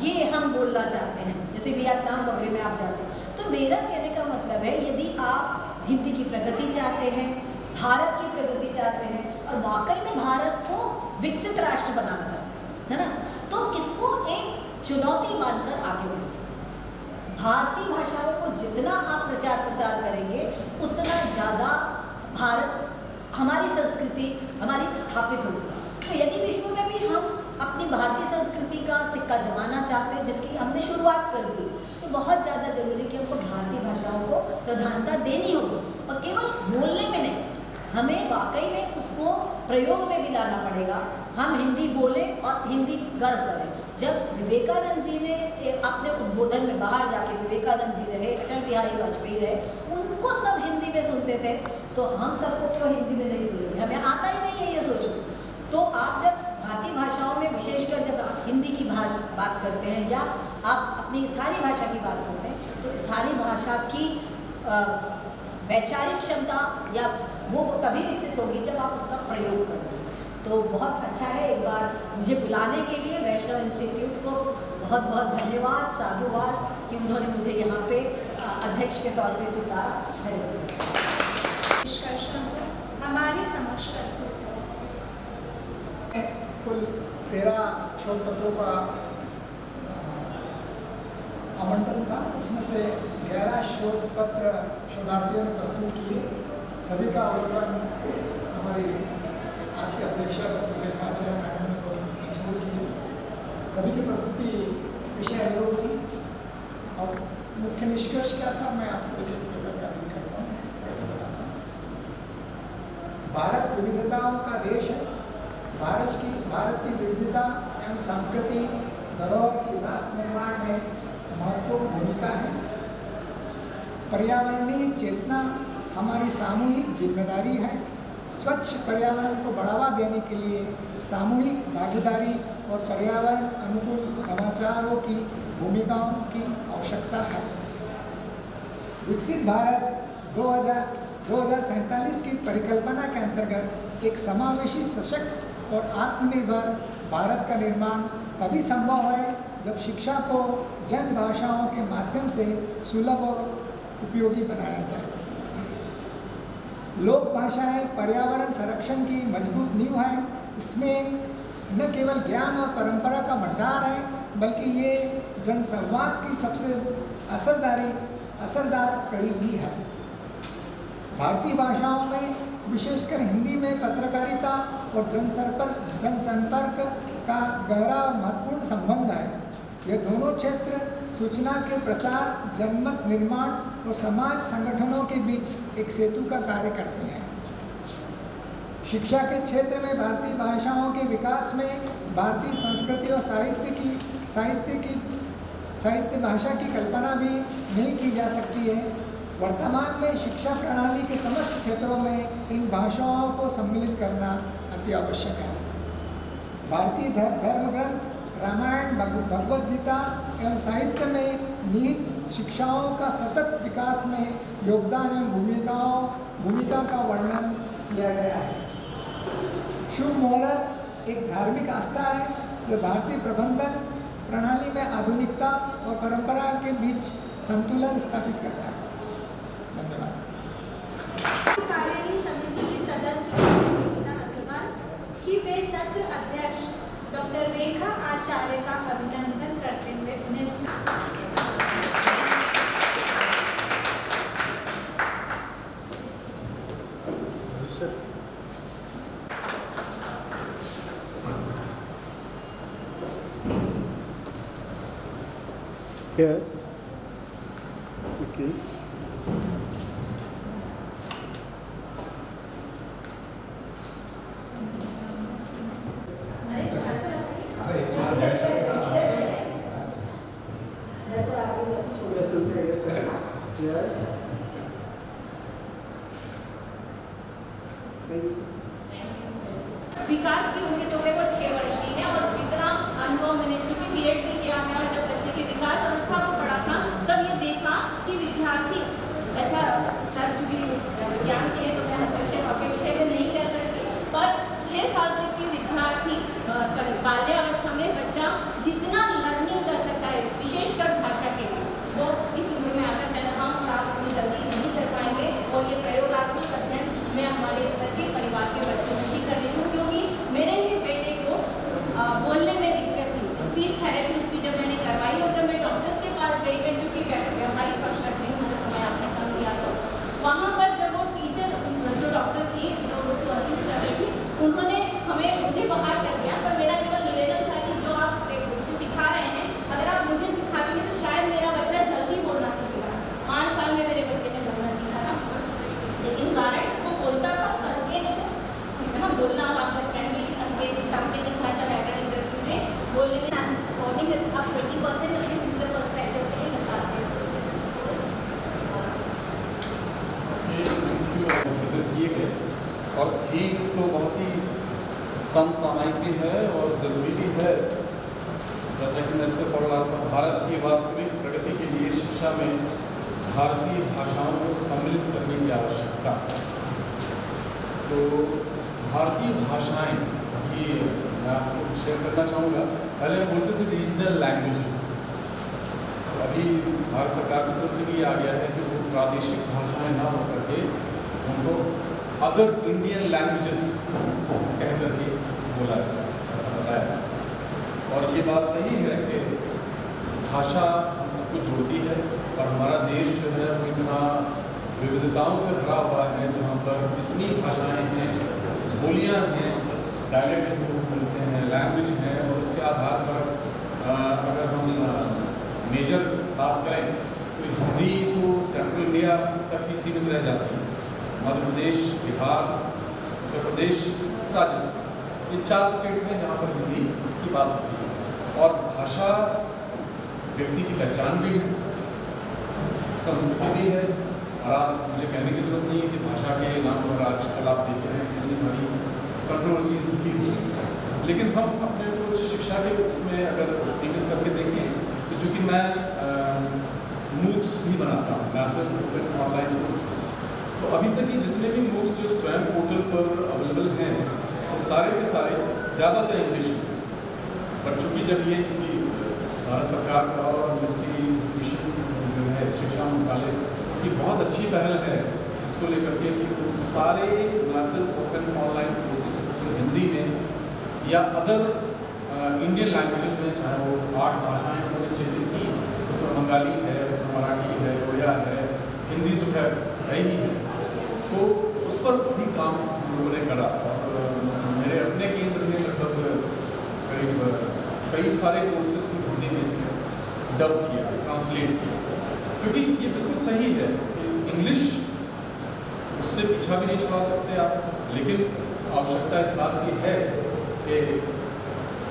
ये हम बोलना चाहते हैं, जैसे वियतनाम वगैरह में आप जाते हैं। तो मेरा कहने का मतलब है, यदि आप हिंदी की प्रगति चाहते हैं, भारत की प्रगति चाहते हैं और वाकई में भारत को विकसित राष्ट्र बनाना चाहते हैं, है ना, तो इसको एक चुनौती मानकर आगे बढ़िए। भारतीय भाषाओं को जितना आप प्रचार प्रसार करेंगे उतना ज़्यादा भारत, हमारी संस्कृति हमारी स्थापित होगी। तो यदि विश्व में भी हम अपनी भारतीय संस्कृति का सिक्का जमाना चाहते हैं, जिसकी हमने शुरुआत कर दी, तो बहुत ज़्यादा जरूरी है कि हमको भारतीय भाषाओं को प्रधानता देनी होगी और केवल बोलने में नहीं, हमें वाकई में उसको प्रयोग में भी लाना पड़ेगा। हम हिंदी बोलें और हिंदी गर्व करें। जब विवेकानंद जी ने अपने उद्बोधन में बाहर जाके, विवेकानंद जी रहे, अटल बिहारी वाजपेयी रहे, उनको सब हिंदी में सुनते थे, तो हम सबको क्यों हिंदी में नहीं सुनेंगे? हमें आता ही नहीं है, ये सोचो। तो आप जब भारतीय भाषाओं में विशेषकर जब आप हिंदी की बात करते हैं या आप अपनी स्थानीय भाषा की बात करते हैं, तो स्थानीय भाषा की वैचारिक क्षमता या वो तभी विकसित होगी जब आप उसका प्रयोग करेंगे। तो बहुत अच्छा है, एक बार मुझे बुलाने के लिए वैष्णव इंस्टीट्यूट को बहुत बहुत बहुत धन्यवाद, साधुवाद कि उन्होंने मुझे यहाँ पे अध्यक्ष के तौर पे स्वीकारा। धन्यवाद। निष्कर्षण हमारे समक्ष प्रस्तुत है। कुल 13 शोध पत्रों का आवंटन था, उसमें से 11 शोध पत्र शोधार्थियों ने प्रस्तुत किए। सभी का अवलोकन हमारी आज के अध्यक्षा डॉक्टर रेखाचार्य मैडम ने बहुत अच्छे किए। सभी की प्रस्तुति विषय अनुरूप थी और मुख्य निष्कर्ष क्या था मैं आपको एक पेपर का लिंक करता हूँ, बताता हूँ। भारत विविधताओं का देश है। भारत की विविधता एवं संस्कृति धरोहर की राष्ट्र निर्माण में महत्वपूर्ण भूमिका है। पर्यावरणीय चेतना हमारी सामूहिक जिम्मेदारी है। स्वच्छ पर्यावरण को बढ़ावा देने के लिए सामूहिक भागीदारी और पर्यावरण अनुकूल नवाचारों की भूमिकाओं की आवश्यकता है। विकसित भारत 2047 की परिकल्पना के अंतर्गत एक समावेशी, सशक्त और आत्मनिर्भर भारत का निर्माण तभी संभव है जब शिक्षा को जन भाषाओं के माध्यम से सुलभ और उपयोगी बनाया जाए। लोक भाषाएं पर्यावरण संरक्षण की मजबूत नींव है। इसमें न केवल ज्ञान और परंपरा का भंडार है, बल्कि ये जनसंवाद की सबसे असरदार कड़ी भी है। भारतीय भाषाओं में विशेषकर हिंदी में पत्रकारिता और जनसंपर्क का गहरा महत्वपूर्ण संबंध है। ये दोनों क्षेत्र सूचना के प्रसार, जनमत निर्माण और समाज संगठनों के बीच एक सेतु का कार्य करते हैं। शिक्षा के क्षेत्र में भारतीय भाषाओं के विकास में भारतीय संस्कृति और साहित्य भाषा की कल्पना भी नहीं की जा सकती है। वर्तमान में शिक्षा प्रणाली के समस्त क्षेत्रों में इन भाषाओं को सम्मिलित करना अति आवश्यक है। भारतीय धर्म ग्रंथ रामायण, भगवद गीता एवं साहित्य में निहित शिक्षाओं का सतत विकास में योगदान एवं भूमिका का वर्णन किया गया है। शुभ मुहूर्त एक धार्मिक आस्था है जो भारतीय प्रबंधन प्रणाली में आधुनिकता और परंपरा के बीच संतुलन स्थापित करता है। धन्यवाद। कार्यकारिणी समिति की सदस्य की वे सत्र अध्यक्ष डॉक्टर रेखा आचार्य का अभिनंदन करते हुए उन्हें Yes. Okay. Yes. विकास की उम्र जो है वो 6 वर्ष की है और जितना अनुभव मैंने चूंकि बीएड भी किया है और जब बच्चे की विकास अवस्था को पढ़ा था तब ये देखा कि विद्यार्थी ऐसा सर चूंकि विज्ञान के है तो मैं हस्तक्षेप आपके विषय में नहीं कर सकती, पर 6 साल तक की विद्यार्थी बाल्यावस्था में बच्चा जितना लर्निंग कर सकता है विशेषकर भाषा के लिए वो इस उम्र में आता शायद हम और आप उतनी जल्दी नहीं कर पाएंगे। और ये प्रयोगात्मक अध्ययन मैं हमारे प्रत्येक परिवार के बच्चों में भी कर रही हूँ, क्योंकि मेरे ही बेटे को बोलने में दिक्कत थी। स्पीच थेरेपी उसकी जब मैंने करवाई और जब मैं डॉक्टर्स के पास गई, मैं चूँकि व्यावसायिक पक्ष रखती हूँ मुझे समय आपने कम दिया, तो वहाँ पर जब वो टीचर जो डॉक्टर थी जो उसको असिस्ट कर रही थी उन्होंने मुझे बाहर कर दिया, पर मेरा केवल निवेदन था कि जो आप उसको सिखा रहे हैं अगर आप मुझे सिखा देंगे तो शायद मेरा बच्चा जल्दी बोलना सीखेगा। 5 साल में मेरे बच्चे ने बोलना सीखा था, लेकिन कारण वो बोलता था संकेत से, है ना, बोलना आप कहेंगे कि सांकेतिक भाषा व्याकरणिक दृष्टि से बोलने में अकॉर्डिंग आप 20% अपने फ्यूचर पर्सपेक्टिव के लिए निकालते हैं। और थीम तो बहुत ही समसामयिक भी है और ज़रूरी भी है। जैसा कि मैं इस पर पढ़ रहा था, भारत की वास्तविक प्रगति के लिए शिक्षा में भारतीय भाषाओं को सम्मिलित करने की आवश्यकता। तो भारतीय भाषाएं ये मैं आपको शेयर करना चाहूँगा। पहले हम बोलते थे रीजनल लैंग्वेजेस, अभी भारत सरकार की तरफ से भी आ गया है कि वो प्रादेशिक भाषाएं ना होकर के उनको अदर इंडियन लैंग्वेजेस कह करके बोला जाए, ऐसा बताया। और ये बात सही है कि भाषा हम सबको जोड़ती है और हमारा देश जो है वो इतना विविधताओं से भरा हुआ है, जहाँ पर इतनी भाषाएं हैं, बोलियाँ हैं, डायलेक्ट जो बोलते हैं, लैंग्वेज हैं, और उसके आधार पर अगर हम मेजर बात करें तो हिंदी तो सेंट्रल इंडिया तक ही सीमित रह जाती है। मध्य प्रदेश, बिहार, उत्तर प्रदेश, राजस्थान, ये 4 स्टेट हैं जहाँ पर हिंदी की बात होती है। और भाषा व्यक्ति की पहचान भी है, संस्कृति भी है। और आप मुझे कहने की जरूरत नहीं है कि भाषा के नाम पर आजकल आप देखते हैं कितनी सारी कंट्रोवर्सीज भी हुई हैं। लेकिन हम अपने उच्च शिक्षा के उसमें अगर सीमित करके देखें तो चूँकि मैं मूक्स भी बनाता हूँ, नेशनल ओपन ऑनलाइन कोर्सेज, तो अभी तक ये जितने भी मूक्स जो स्वयं पोर्टल पर अवेलेबल हैं वो सारे के सारे ज़्यादातर इंग्लिश में। पर चूँकि जब ये चूँकि भारत सरकार का और मिनिस्ट्री एजुकेशन जो है, शिक्षा मंत्रालय की बहुत अच्छी पहल है इसको लेकर के कि वो सारे national open online courses Hindi में या अदर इंडियन लैंग्वेजेस में, चाहे वो 8 भाषाएं उन्होंने चिन्हित की, उसमें बंगाली है, उसमें मराठी है, उड़िया है, हिंदी तो खैर है ही है, तो उस पर भी काम हम लोगों ने करा। और मेरे अपने केंद्र में लगभग करीब कई सारे कोर्सेज को हिंदी में डब किया, ट्रांसलेट किया, क्योंकि ये बिल्कुल सही है कि इंग्लिश उससे पीछा भी नहीं छुड़ा सकते आप, लेकिन आवश्यकता इस बात की है कि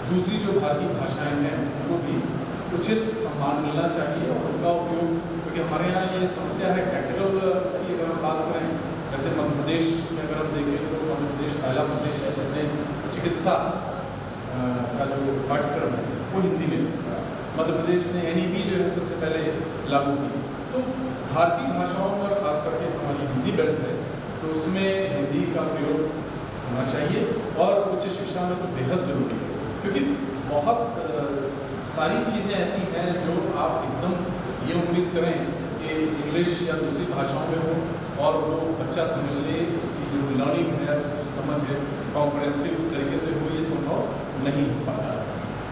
दूसरी जो भारतीय भाषाएं हैं उनको भी उचित सम्मान मिलना चाहिए और उनका उपयोग, क्योंकि हमारे यहाँ ये समस्या है टेक्निकल उसकी अगर हम बात करें, जैसे मध्य प्रदेश में अगर हम देखें तो मध्य प्रदेश पहला प्रदेश है जिसने चिकित्सा का जो पाठ्यक्रम है वो हिंदी में, मध्य प्रदेश ने NEP जो है सबसे पहले लागू की। तो भारतीय भाषाओं में खास करके हमारी हिंदी बेल्ट है तो उसमें हिंदी का प्रयोग होना चाहिए और उच्च शिक्षा में तो बेहद ज़रूरी है, क्योंकि बहुत सारी चीज़ें ऐसी हैं जो आप एकदम ये उम्मीद करें कि इंग्लिश या दूसरी भाषाओं में हो और वो बच्चा समझ ले, उसकी जो लर्निंग है, उसकी जो समझ है कॉम्प्रिहेंसिव उस तरीके से हो, ये संभव नहीं हो पाता है।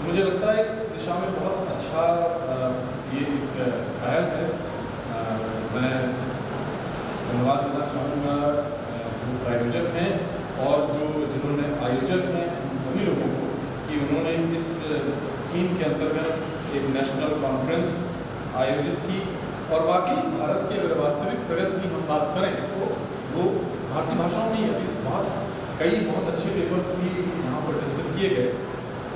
मुझे लगता है इस दिशा में बहुत अच्छा ये एक पहल है। मैं धन्यवाद देना चाहूँगा जो प्रायोजक हैं और जिन्होंने आयोजक हैं उन सभी लोगों को कि उन्होंने इस थीम के अंतर्गत एक नेशनल कॉन्फ्रेंस आयोजित की। और बाकी भारत की अगर वास्तविक प्रगति की हम बात करें तो वो भारतीय भाषाओं में अभी बहुत अच्छे पेपर्स भी यहाँ पर डिस्कस किए गए।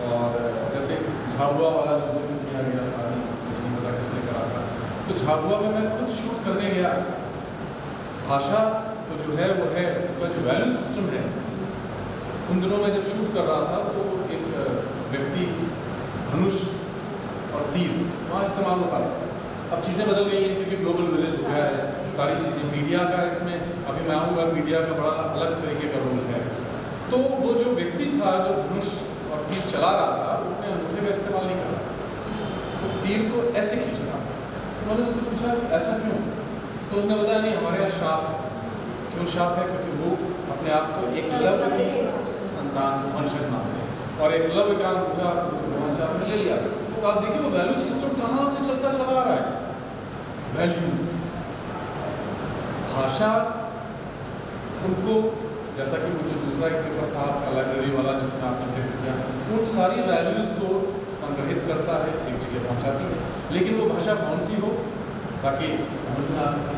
और जैसे झाबुआ वाला जो जिक्र किया गया था, मुझे नहीं पता किसने करा था, तो झाबुआ में मैं खुद शूट करने गया। भाषा तो जो है वो है, उसका जो वैल्यू सिस्टम है, उन दिनों में जब शूट कर रहा था तो एक व्यक्ति धनुष और तीर वहाँ इस्तेमाल होता था। अब चीज़ें बदल गई हैं क्योंकि ग्लोबल विलेज हो गया है, सारी चीज़ें मीडिया का इसमें अभी मैं आऊँगा, मीडिया का बड़ा अलग तरीके का रोल है। तो वो जो व्यक्ति था जो धनुष और तीर चला रहा था उसने अंगूठे का इस्तेमाल नहीं करा, तो तीर को ऐसे खींच रहा। उन्होंने उससे पूछा ऐसा क्यों, तो उसने बताया नहीं हमारे यहाँ शाप। क्यों शाप है? क्योंकि वो अपने आप को एकलव्य की संतान वंशज मानते हैं और एकलव्य का अंगूठा वंश आपने ले लिया। तो आप देखिए वो वैल्यू सिस्टम कहाँ से चलता चला आ रहा है। वैल्यूज, भाषा, उनको जैसा कि वो जो दूसरा एक पेपर था आपका लाइब्रेरी वाला जिसमें आपने जिक्र किया, उन सारी वैल्यूज़ को संग्रहित करता है, एक जगह पहुंचाती है, लेकिन वो भाषा कौन सी हो ताकि समझ में आ सके,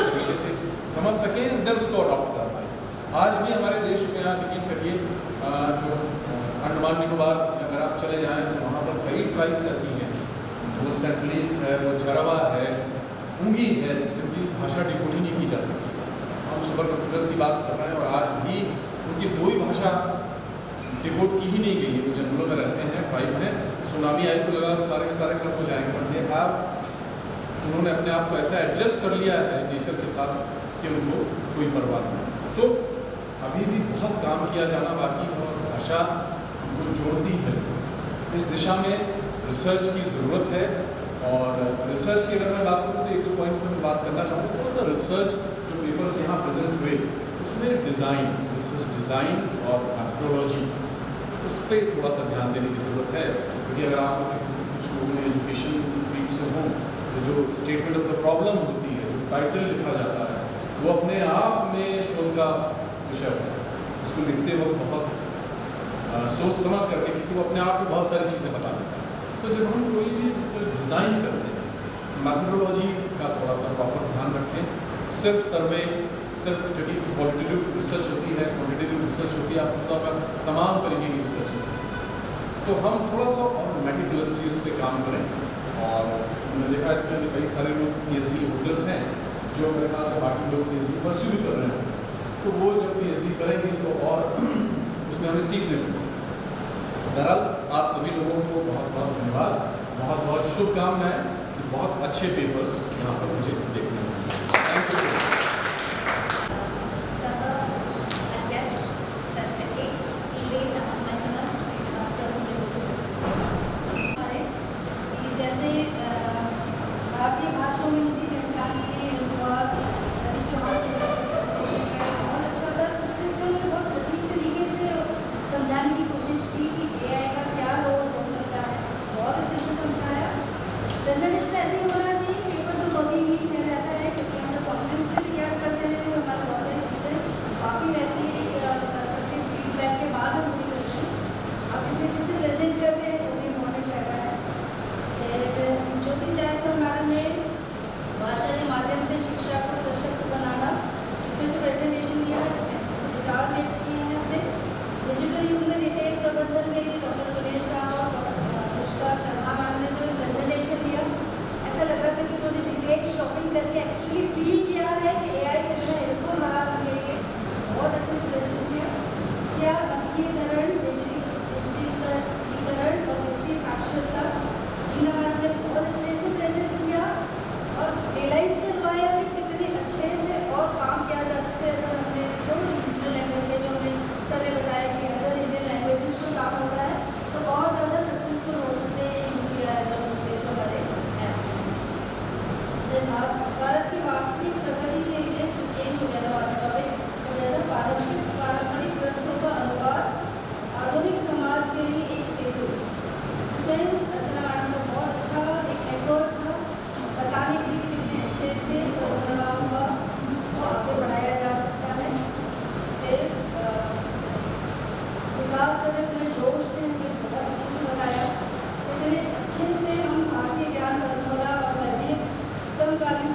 तरीके से समझ सकें, अंदर उसको अडॉप्ट कर पाए। आज भी हमारे देश में आप यकीन करिए जो अंडमान निकोबार अगर आप चले जाएँ तो वहाँ पर कई ट्राइब्स ऐसी हैं, वो सेंटलीस है, वो जरवा है, उंगी है, जिनकी भाषा डिकोड ही नहीं की जा सकती। हम सुपर कंप्यूटर्स की बात कर रहे हैं और आज भी उनकी कोई भाषा डिकोड की ही नहीं गई है। वो जंगलों में रहते हैं, ट्राइब हैं, सुनामी आई तो लगा सारे के सारे खत्म हो जाएंगे, पर देखा उन्होंने अपने आप को ऐसा एडजस्ट कर लिया है नेचर के साथ कि उनको कोई परवाह नहीं। तो अभी भी बहुत काम किया जाना बाकी है और भाषा को जोड़ती है। इस दिशा में रिसर्च की ज़रूरत है और रिसर्च की अगर मैं बात करूँ तो एक दो पॉइंट्स में मैं बात करना चाहूँ। थोड़ा सा रिसर्च जो पेपर्स यहाँ प्रेजेंट हुए उसमें रिसर्च डिज़ाइन और मैथडोलॉजी उस पर थोड़ा सा ध्यान देने की ज़रूरत है, क्योंकि अगर आप में से कुछ लोगों ने एजुकेशन फील्ड से हों तो जो स्टेटमेंट ऑफ द प्रॉब्लम होती है, जो टाइटल लिखा जाता है, वो अपने आप में शोध का विषय होता है। उसको लिखते वक्त बहुत सोच समझ करके, क्योंकि वो अपने आप में बहुत सारी चीज़ें बता देता है। तो जब हम कोई भी रिसर्च डिज़ाइन करते हैं, मैथडोलॉजी का थोड़ा सा प्रॉपर ध्यान रखें। सिर्फ सर्वे, सिर्फ क्योंकि क्वालिटेटिव रिसर्च होती है, क्वांटिटेटिव रिसर्च होती है, आपको का तमाम तरीके की रिसर्च है, तो हम थोड़ा सा और मेटिकुलसली उस पर काम करें। और मैंने देखा इसमें कई सारे लोग PhD होल्डर्स हैं जो मेरे ख्याल से बाकी लोग PhD परस्यू भी कर रहे हैं, तो वो जब PhD करेंगे तो और उसमें हमें सीखने को। बहरहाल आप सभी लोगों को बहुत बहुत धन्यवाद, बहुत बहुत शुभकामनाएं कि बहुत अच्छे पेपर्स यहाँ पर मुझे देखने को मिले। Thank you. जैसे भारतीय भाषाओं में हिंदी पहचान के अनुवाद बहुत अच्छा था। सबसे अच्छा उन्होंने बहुत सटीक तरीके से समझाने की कोशिश की कि AI का क्या रोल हो सकता है, बहुत अच्छे से समझाया। प्रेजेंटेशन ऐसे ही होना चाहिए, पेपर तो बहुत ही रहता है, क्योंकि हम लोग कॉन्फ्रेंस में तैयार करते हैं तो हमारी बहुत सारी चीज़ें बाकी रहती है, कंस्ट्रक्टिव फीडबैक के बाद हम पूरी करते हैं। आप जितने अच्छे से प्रेजेंट करते हैं वो भी इम्पोर्टेंट रहता है। ज्योति जायसवाल मैडम ने भाषा के माध्यम से शिक्षा को सशक्त बनाना, इसमें जो प्रेजेंटेशन दिया है इसमें अच्छे से विचार व्यक्त किए हैं अपने। डिजिटल युग में रिटेल प्रबंधन के लिए डॉक्टर सुरेश राव और अनुष्का शर्मा मैडम ने जो प्रेजेंटेशन दिया, ऐसा लग रहा था कि उन्होंने डिटेल शॉपिंग करके एक्चुअली फील किया है कि AI कितना हेल्पफुल रहा उनके लिए। बहुत अच्छे से प्रेजेंट किया। क्या अंकीकरण, डिजिटलीकरण और वित्तीय साक्षरता, जीना मैडम ने बहुत अच्छे से प्रेजेंट किया और रियलाइज करवाया कि कितने अच्छे से और काम किया जा सकता है अगर हमने इसको रीजनल लैंग्वेज है, जो हमने सर ने बताया कि अगर इंडियन लैंग्वेजेस पर काम होता है तो और ज़्यादा सक्सेसफुल हो सकते हैं UPI और दूसरे जो हमारे ऐप्स हैं। देन भारत की वास्तविक प्रगति के लिए जो चेंज हो गया था, टॉपिक हो गया था पारंपरिक ग्रंथों का अनुवाद आधुनिक समाज के लिए एक सेतु। इसमें अर्चना मैडम का बहुत अच्छा एक एफर्ट था बताने के लिए कि कितने अच्छे से प्रोग्राम का वो आगे बढ़ाया जा सकता है। फिर विकास सर ने अपने जोश से हमें बहुत अच्छे से बताया कितने अच्छे से हम भारतीय ज्ञान परंपरा और वैदिक समकालीन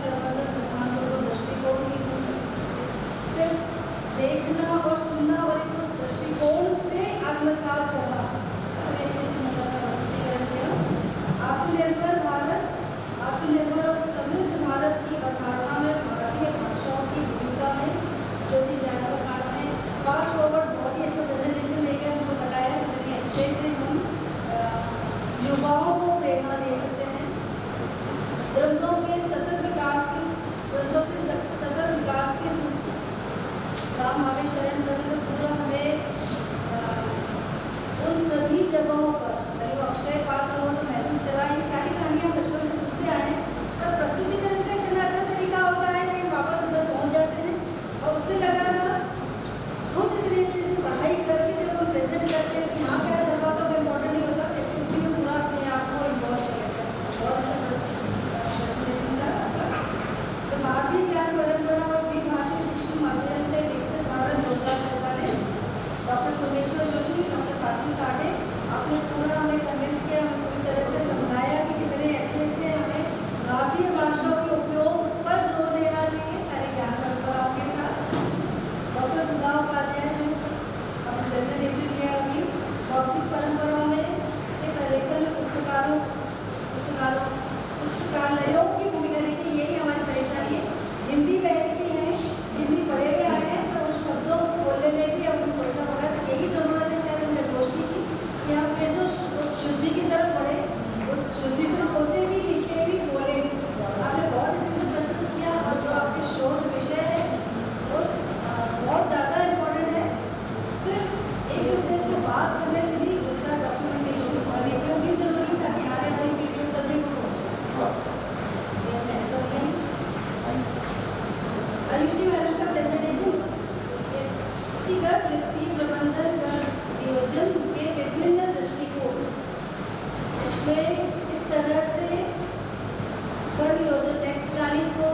जानकारी को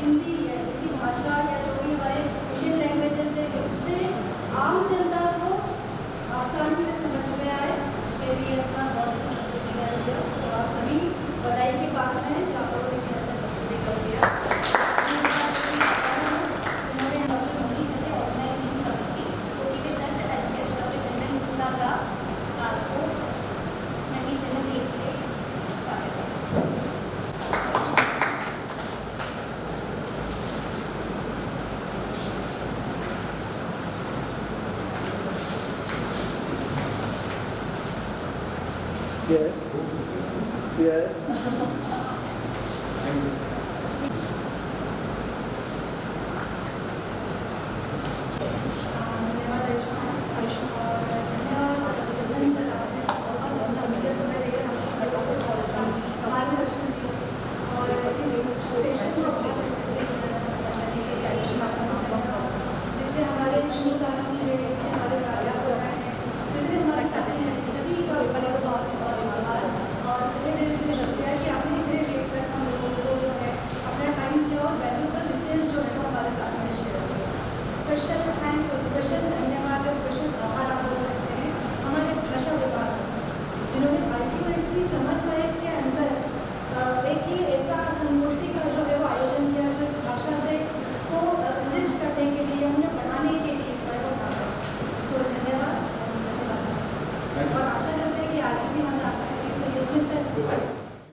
हिंदी या हिंदी भाषा या जो भी हमारे इंडियन लैंग्वेजेस है उससे आम जनता को आसानी से समझ में आए, उसके लिए अपना बहुत अच्छा प्रस्तुतिकरण दिया। तो आप सभी बधाई के पात्र हैं जो आप लोगों ने इतना अच्छा प्रस्तुतिकरण दिया। Yes. Yes. धन्यवाद आयुष्मान और धन्यवाद चंदन सर, आपने बहुत अपना अमूल्य समय लेकर हम सब लोगों को बहुत अच्छा मार्गदर्शन दिया और इस सेशन को बहुत अच्छे से जो है करने के लिए आयुष्मान को धन्यवाद। जितने हमारे शोधार्थी हैं, जितने हमारे प्राध्यापक हैं, जितने हमारे साथी हैं, सभी का बहुत बहुत आभार और मेरे दिल से शुक्रिया कि आपने इतने देर तक हम लोगों को जो है अपना टाइम दिया और वैल्यूएबल रिसर्च जो है वो हमारे साथ में शेयर किया। स्पेशल थैंक्स और स्पेशल धन्यवाद, स्पेशल आभार आप बोल सकते हैं हमारे भाषा विभाग जिन्होंने IQAC समन्वय